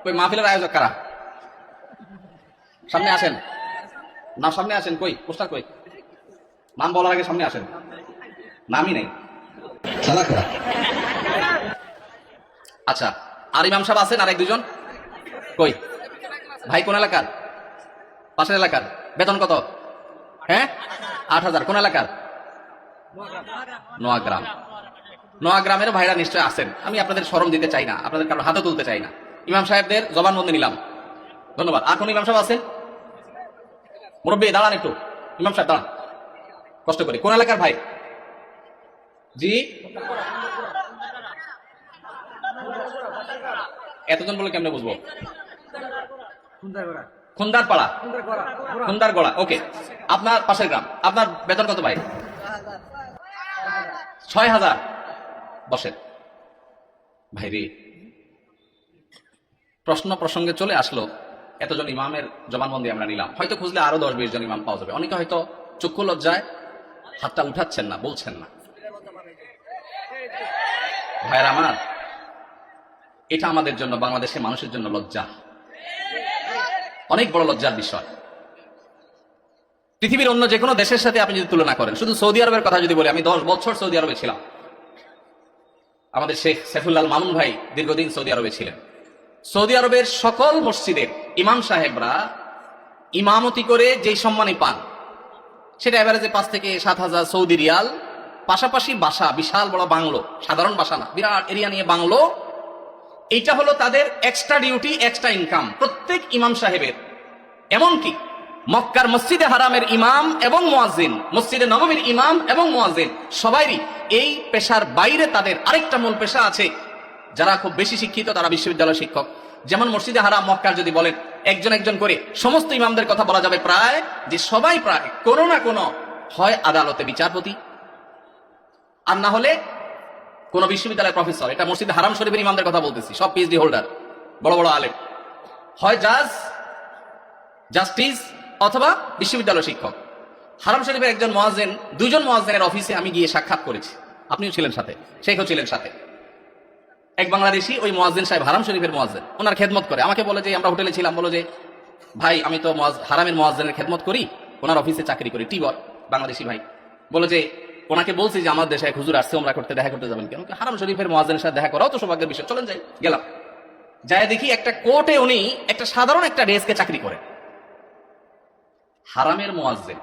কই মাহফিলের আয়োজক কারা? সামনে আসেন না, সামনে আসেন। কই পোস্টার কই? নাম বলার আগে সামনে আসেন। নামই নেই। আচ্ছা, আর ইমাম সাহেব আছেন আর এক দুজন? কই ভাই? কোন এলাকার? পাশের এলাকার। বেতন কত? হ্যাঁ 8,000। কোন এলাকার? নোয়াগ্রাম। নোয়াগ্রামের ভাইরা নিশ্চয় আছেন। আমি আপনাদের শরম দিতে চাই না, আপনাদের কারো হাতে তুলতে চাই না। ইমাম সাহেবদের জবানবন্দি নিলাম, ধন্যবাদ। আর কোন ইমাম সাহেব আছেন? মুরব্বী দাঁড়ান একটু। ইমাম সাহেব দাঁড়ান কষ্ট করে। কোন এলাকার ভাই? জি, এতজন বলে কেমনে বুঝবো? খুন্দার পাড়া, খুন্দার গড়া। ওকে, আপনার পাশের গ্রাম। আপনার বেতন কত ভাই? 6,000। বসেন ভাই রে। প্রশ্ন প্রসঙ্গে চলে আসলো, এতজন ইমামের জবানবন্দি আমরা নিলাম। হয়তো খুঁজলে আরো 10-20 জন ইমাম পাওয়া যাবে। অনেকে হয়তো চক্ষু লজ্জায় হাতটা উঠাচ্ছেন না, বলছেন না। ভাইয়ের আমার, এটা আমাদের জন্য, বাংলাদেশের মানুষের জন্য লজ্জা, অনেক বড় লজ্জার বিষয়। পৃথিবীর অন্য যে কোনো দেশের সাথে আপনি যদি তুলনা করেন, শুধু সৌদি আরবের কথা যদি বলি, আমি 10 বছর সৌদি আরবে ছিলাম। আমাদের শেখ সাইফুল্লাহ মামুন ভাই দীর্ঘদিন সৌদি আরবে ছিলেন। সৌদি আরবের সকল মসজিদের ইমাম সাহেবরা ইমামতি করে যেই সম্মানই পান, সেটা এভারেজে 5 থেকে 7,000 সৌদি রিয়াল। পাশাপাশি বাসা, বিশাল বড় বাংলো, সাধারণ বাসা না, বিরাট এরিয়া নিয়ে বাংলো। এইটা হলো তাদের এক্সট্রা ডিউটি, এক্সট্রা ইনকাম প্রত্যেক ইমাম সাহেবের। এমনকি মক্কার মসজিদে হারামের ইমাম এবং মুয়াজ্জিন, মসজিদে নববীর ইমাম এবং মুয়াজ্জিন, সবাইরই এই পেশার বাইরে তাদের আরেকটা মূল পেশা আছে। যারা খুব বেশি শিক্ষিত তারা বিশ্ববিদ্যালয় শিক্ষক। যেমন মসজিদে হারাম মক্কার যদি বলেন একজন একজন করে সমস্ত ইমামদের কথা বলা যাবে প্রায়, যে সবাই প্রায় কোনো না কোনো হয় আদালতে বিচারপতি, আর না হলে কোন বিশ্ববিদ্যালয়ের প্রফেসর। এটা মসজিদে হারাম শরীফের ইমামদের কথা বলতেছি, সব পিএইচডি হোল্ডার, বড় বড় আলেম, হয় জাজ, জাস্টিস অথবা বিশ্ববিদ্যালয় শিক্ষক। হারাম শরীফের একজন মুয়াজ্জিন, 2 জন মুয়াজ্জিনের অফিসে আমি গিয়ে সাক্ষাৎ করেছি। আপনিও ছিলেন সাথে, শেখও ছিলেন সাথে। এক বাংলাদেশি ওই মুয়াজ্জিন সাহেব, হারাম শরীফের মুয়াজ্জিন, ওনার খেদমত করে। আমাকে বলে যে, আমরা হোটেলে ছিলাম, বলো যে ভাই আমি তো হারামের মুয়াজ্জিনের খেদমত করি, ওনার অফিসে চাকরি করি। টিবর বাংলাদেশি ভাই বলে যে, ওনাকে বলছি যে আমার দেশে এক হুজুর আসছে, ওমরা করতে, দেখা করতে যাবেন কেন? হারাম শরীফের মুয়াজ্জিনের সাথে দেখা করাও তো সৌভাগ্যের বিষয়, চলেন যাই। গেলাম, যাই দেখি একটা কোর্টে উনি একটা সাধারণ একটা ডেস্কে চাকরি করেন। হারামের মুয়াজ্জিন।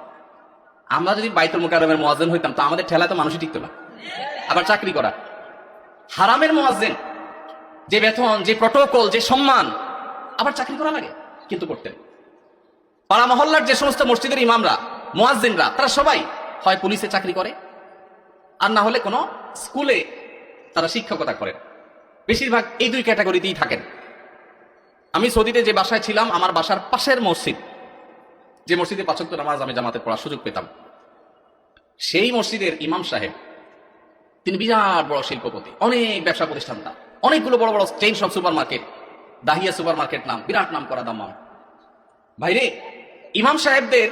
আমরা যদি বাইতুল মুকাররমের মুয়াজ্জিন হইতাম তো আমাদের ঠেলায় তো মানুষই টিকতো না, আবার চাকরি করা। হারামের মুয়াজ্জিন, যে বেতন, যে প্রটোকল, যে সম্মান, আবার চাকরি করা লাগে, কিন্তু করতেন। পাড়া মহল্লার যে সমস্ত মসজিদের ইমামরা, মুয়াজ্জিনরা, তারা সবাই হয় পুলিশে চাকরি করে, আর না হলে কোনো স্কুলে তারা শিক্ষকতা করেন। বেশিরভাগ এই 2 ক্যাটাগরিতেই থাকেন। আমি সৌদিতে যে বাসায় ছিলাম, আমার বাসার পাশের মসজিদ, যে মসজিদে 5 ওয়াক্ত নামাজ আমি জামাতে পড়ার সুযোগ পেতাম, সেই মসজিদের ইমাম সাহেব, তিনি বিরাট বড় শিল্পপতি, অনেক ব্যবসা প্রতিষ্ঠান, তার অনেকগুলো বড় বড় চেইন সব super market, Dahiya super market নাম, বিরাট নাম করা দাম্মাম। ভাইরে, ইমাম সাহেবদের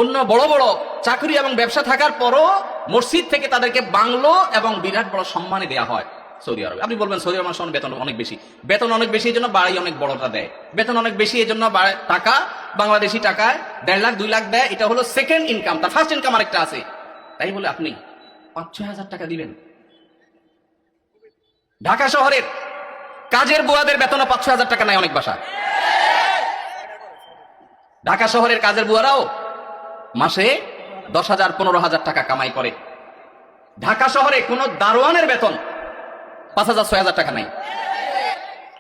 অন্য বড় বড় চাকরি এবং ব্যবসা থাকার পরও মসজিদ থেকে তাদেরকে বাংলো এবং বিরাট বড় সম্মানে দেয়া হয় সৌদি আরবে। আপনি বলবেন সৌদি আরব মানুষ বেতন অনেক বেশি। বেতন অনেক বেশি, এই জন্য বাড়ি অনেক বড়টা দেয়। বেতন অনেক বেশি, এই জন্য টাকা, বাংলাদেশি টাকায় 1.5 লাখ 2 লাখ দেয়। এটা হলো সেকেন্ড ইনকাম, তার ফার্স্ট ইনকাম আরেকটা আছে। তাই বলে আপনি 5-6 হাজার টাকা দিবেন? ঢাকা শহরের কাজের বুয়াদের বেতন 5-6 হাজার টাকা নাই অনেক বাসা। ঢাকা শহরের কাজের বুয়ারাও মাসে 10,000 15,000 টাকা কামাই করে। ঢাকা শহরে কোন দারোয়ানের বেতন 5,000-6,000 টাকা নাই,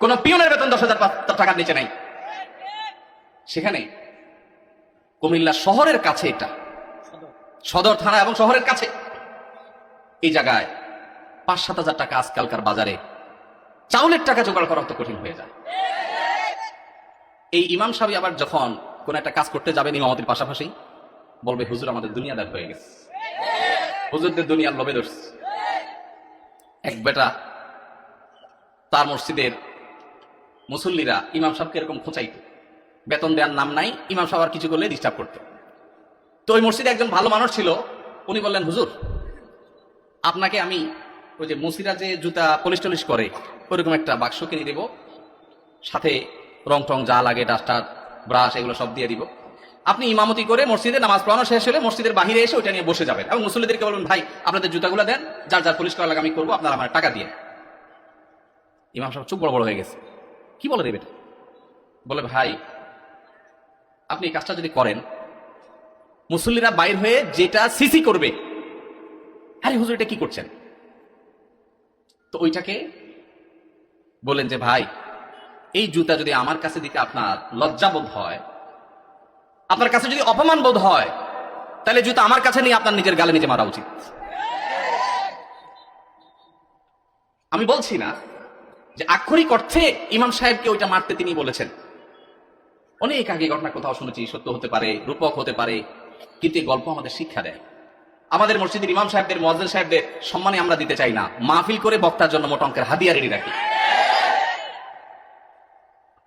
কোন পিয়নের বেতন 10,000 টাকার নিচে নাই। সেখানে কুমিল্লা শহরের কাছে, এটা সদর থানা এবং শহরের কাছে, এই জায়গায় 5-7 হাজার টাকা আজকালকার বাজারে চাউলের টাকা জোগাড় করা তো কঠিন হয়ে যায়। এই ইমাম সাহেব আবার যখন কোন একটা কাজ করতে যাবেন ইমামতির পাশাপাশি, বলবে হুজুর আমাদের দুনিয়াদার হয়ে গেছে, হুজুরদের দুনিয়ার লোভে ধরছে। এক বেটা, তার মসজিদের মুসল্লিরা ইমাম সাহেবকে এরকম খোঁচাইত, বেতন দেওয়ার নাম নাই, ইমাম সাহেব আর কিছু করলে ডিস্টার্ব করতে। তো ওই মসজিদে একজন ভালো মানুষ ছিল, উনি বললেন হুজুর আপনাকে আমি ওই যে মুসিরা যে জুতা পলিশ টলিশ করে ওইরকম একটা বাক্স কিনে দেব, সাথে রং টং যা লাগে, ডাস্টার, ব্রাশ, এগুলো সব দিয়ে দিব। আপনি ইমামতি করে মসজিদে নামাজ পড়ানো শেষ হলে মসজিদের বাহিরে এসে ওইটা নিয়ে বসে যাবেন এবং মুসল্লিদেরকে বলবেন, ভাই আপনাদের জুতাগুলো দেন, যার যার পুলিশ করা লাগে আমি করবো, আপনারা আমার টাকা দিয়ে। ইমাম সাহেব চুপ বড় বড় হয়ে গেছে, কি বলে রে বেটা? বলে, ভাই আপনি এই কাজটা যদি করেন, মুসল্লিরা বাইর হয়ে যেটা সিসি করবে, আরে হুজুর এটা কি করছেন? তো ওইটাকে বলেন যে, ভাই এই জুতা যদি আমার কাছে দিতে আপনার লজ্জা বোধ হয়, আপনার কাছে যদি অপমান বোধ হয়, তাহলে জুতা আমার কাছে নিয়ে আপনার নিজের গালে নিজে মারা উচিত। আমি বলছি না যে আক্ষরিক অর্থে ইমাম সাহেবকে ওইটা মারতে তিনি বলেছেন। অনেক আগে ঘটনা কোথাও শুনেছি, সত্য হতে পারে, রূপক হতে পারে, কিন্তু এই গল্প আমাদের শিক্ষা দেয়। আমাদের মসজিদের ইমাম সাহেবদের, মুয়াজ্জিন সাহেবদের সম্মানে আমরা দিতে চাই না, মাহফিল করে বক্তার জন্য মোটা অঙ্কের হাদিয়া রেডি রাখি।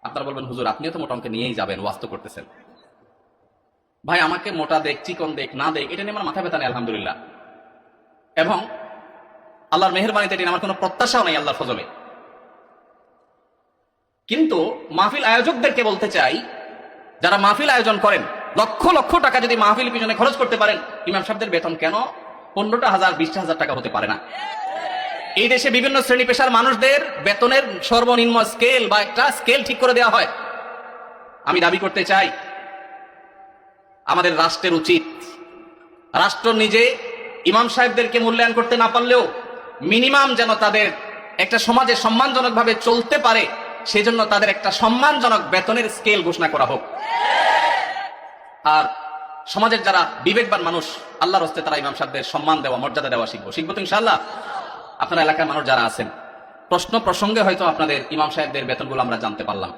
আপনারা বলবেন, হুজুর আপনিও তো মোটা অঙ্কে নিয়েই যাবেন, ওয়াস্ত করতেছেন। ভাই আমাকে মোটা দেখ, চিকন দেখ, না দেখ, এটা নিয়ে আমার মাথা ব্যথা নেই, আলহামদুলিল্লাহ। এবং আল্লাহর মেহেরবানিতে এটা আমার কোনো প্রত্যাশাও নেই, আল্লাহর ফজলে। কিন্তু মাহফিল আয়োজকদেরকে বলতে চাই, যারা মাহফিল আয়োজন করেন, লক্ষ লক্ষ টাকা যদি মাহফিল পিছনে খরচ করতে পারেন, ইমাম সাহেবদের বেতন কেন 15,000 20,000 টাকা হতে পারে না? এই দেশে বিভিন্ন শ্রেণী পেশার মানুষদের বেতনের সর্বনিম্ন স্কেল বা একটা স্কেল ঠিক করে দেওয়া হয়। আমি দাবি করতে চাই, আমাদের রাষ্ট্রের উচিত, রাষ্ট্র নিজে ইমাম সাহেবদেরকে মূল্যায়ন করতে না পারলেও মিনিমাম যেন তাদের একটা সমাজে সম্মানজনক ভাবে চলতে পারে, সেজন্য তাদের একটা সম্মানজনক বেতনের স্কেল ঘোষণা করা হোক। আর সমাজের যারা বিবেকবান মানুষ, আল্লাহর হস্তে তারা ইমাম সাহেবদের সম্মান দেওয়া, মর্যাদা দেওয়া শিখবো তো ইনশাআল্লাহ। আপনার এলাকার মানুষ যারা আছেন, প্রশ্ন প্রসঙ্গে হয়তো আপনাদের ইমাম সাহেবদের বেতনগুলো আমরা জানতে পারলাম,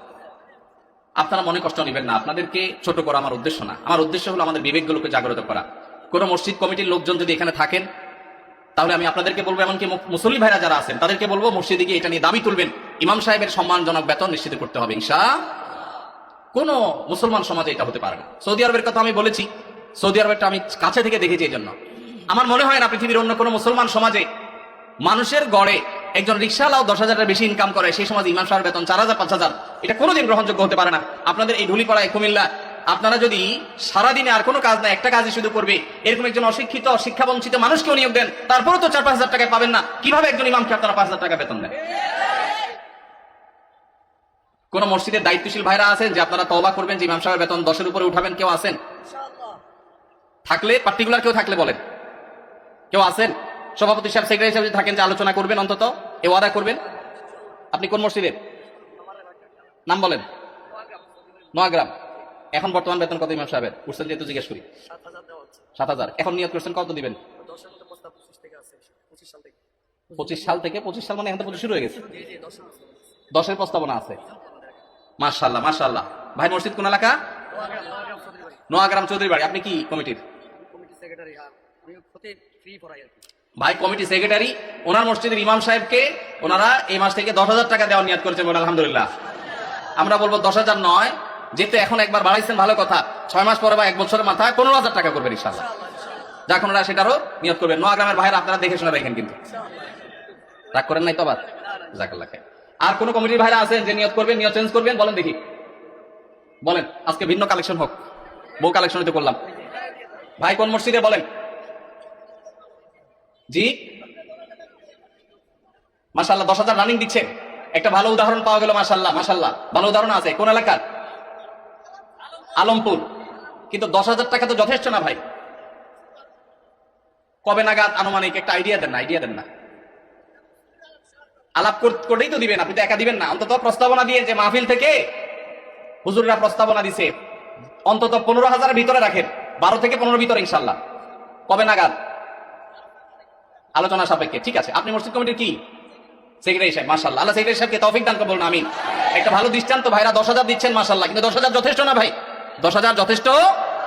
আপনারা মনে কষ্ট নেবেন না। আপনাদেরকে ছোট করা আমার উদ্দেশ্য না, আমার উদ্দেশ্য হলো আমাদের বিবেকগুলোকে জাগ্রত করা। কোনো মসজিদ কমিটির লোকজন যদি এখানে থাকেন, তাহলে আমি আপনাদেরকে বলবো, এমনকি মুসল্লি ভাইরা যারা আছেন তাদেরকে বলবো, মসজিদে গিয়ে এটা নিয়ে দাবি তুলবেন, ইমাম সাহেবের সম্মানজনক বেতন নিশ্চিত করতে হবে ইনশাআল্লাহ। কোনো মুসলমান সমাজে এটা হতে পারে না। সৌদি আরবের কথা আমি বলেছি, সৌদি আরবেরটা আমি কাছে থেকে দেখেছি, এই জন্য আমার মনে হয় না পৃথিবীর অন্য কোনো মুসলমান সমাজে মানুষের গড়ে একজন রিক্সাওয়ালাও 10,000-এর বেশি ইনকাম করে, সেই সমাজে ইমাম সাহেবের বেতন 4,000 5,000, এটা কোনোদিন গ্রহণযোগ্য হতে পারে না। আপনাদের এই ধুলিপাড়ায়, কুমিল্লা, আপনারা যদি সারাদিনে আর কোনো কাজ না, একটা কাজই শুধু করবে, এরকম একজন অশিক্ষিত, শিক্ষা বঞ্চিত মানুষকেও নিয়োগ দেন, তারপরেও তো 4-5 হাজার টাকায় পাবেন না। কিভাবে একজন ইমামকে আপনারা 5,000 টাকা বেতন দেন? কোন মসজিদের দায়িত্বশীল ভাইরা আছেন যে আপনারা তওবা করবেন যে ইমাম সাহেবের বেতন 10-এর উপরে উঠাবেন? কেউ আছেন? থাকলে পার্টিকুলার কেউ থাকলে বলেন, কেউ আছেন? সভাপতি সাহেব, সেক্রেটারি সাহেব যদি থাকেন যে আলোচনা করবেন, অন্তত এ ওয়াদা করবেন। আপনি কোন মসজিদের নাম বলেন? নোয়াগ্রাম। এখন বর্তমান বেতন কত ইমাম সাহেবের উঠছেন যেহেতু জিজ্ঞেস করি? 7,000। এখন নিয়ত করছেন কত দিবেন? 25 সাল থেকে। 25 সাল মানে এখন তো 25 শুরু হয়ে গেছে, 10-এর প্রস্তাবনা আছে। মাশাআল্লাহ মাশাআল্লাহ। ভাই মসজিদ কোন এলাকা? নোয়াগ্রাম চৌধুরী বাড়ি। আপনি কি কমিটির? ভাই কমিটি সেক্রেটারি। ওনার মসজিদের ইমাম সাহেবকে ওনারা এই মাস থেকে 10,000 টাকা দেওয়ার নিয়ত করেছেন, বলে আলহামদুলিল্লাহ। আমরা বলবো 10,000 নয়, যেহেতু এখন একবার বাড়াইছেন ভালো কথা, 6 মাস পরে বা 1 বছরের মাথায় 15,000 টাকা করবেন ইনশাআল্লাহ। যখন ওরা সেটারও নিয়ত করবেন। নোয়াগ্রামের ভাইরা আপনারা দেখে শুনে রাখেন, কিন্তু রাগ করেন নাই তো আবার? জাযাকাল্লাহ খাইর। আর কোন কমিটির ভাইরা আছেন যে নিয়ত করবেন, নিয়ত চেঞ্জ করবেন? বলেন দেখি, বলেন। আজকে ভিন্ন কালেকশন হোক, বউ কালেকশন হতে করলাম। ভাই কোন মসজিদে বলেন? জি মাশাআল্লাহ, 10,000 রানিং দিচ্ছেন। একটা ভালো উদাহরণ পাওয়া গেল, মাশাআল্লাহ মাশাআল্লাহ। ভালো উদাহরণ আছে। কোন এলাকার? আলমপুর। কিন্তু 10,000 টাকা তো যথেষ্ট না ভাই। কবে নাগাদ আনুমানিক একটা আইডিয়া দেন না, আইডিয়া দেন না। আলাপ করেই তো দিবেন, আপনি তো একা দিবেন না। অন্তত প্রস্তাবনা দিয়ে, যে মাহফিল থেকে হুজুররা প্রস্তাবনা দিছে, অন্তত 15,000-এর ভিতরে রাখেন, 12 থেকে 15 ভিতরে ইনশাআল্লাহ। কবে নাগাদ? আলোচনা সাপেক্ষে। ঠিক আছে। আপনি মসজিদ কমিটির কি? সেক্রেটারি সাহেব। মাশাআল্লাহ, আল্লাহ সেক্রেটারি সাহেবকে তৌফিক দান করুন, আমিন। একটা ভালো দৃষ্টান্ত। ভাইরা 10,000 দিচ্ছেন, মাশাআল্লাহ, কিন্তু 10,000 যথেষ্ট না ভাই। 10,000 যথেষ্ট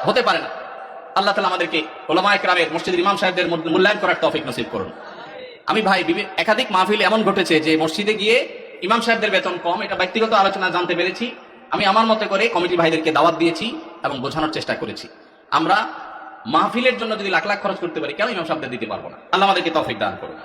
হতে পারে না। আল্লাহ তাআলা আমাদেরকে উলামায়ে কেরামের, মসজিদের ইমাম সাহেবদের মূল্যায়ন করার তৌফিক নসিব করুন। আমি ভাই একাধিক মাহফিল এমন ঘটেছে যে মসজিদে গিয়ে ইমাম সাহেবদের বেতন কম, এটা ব্যক্তিগত আলোচনা জানতে পেরেছি। আমি আমার মতে করে কমিটি ভাইদেরকে দাওয়াত দিয়েছি এবং বোঝানোর চেষ্টা করেছি, আমরা মাহফিলের জন্য যদি লাখ লাখ খরচ করতে পারি, কেন ইমাম সাহেবদের দিতে পারবো না? আল্লাহ আমাদেরকে তৌফিক দান করুন।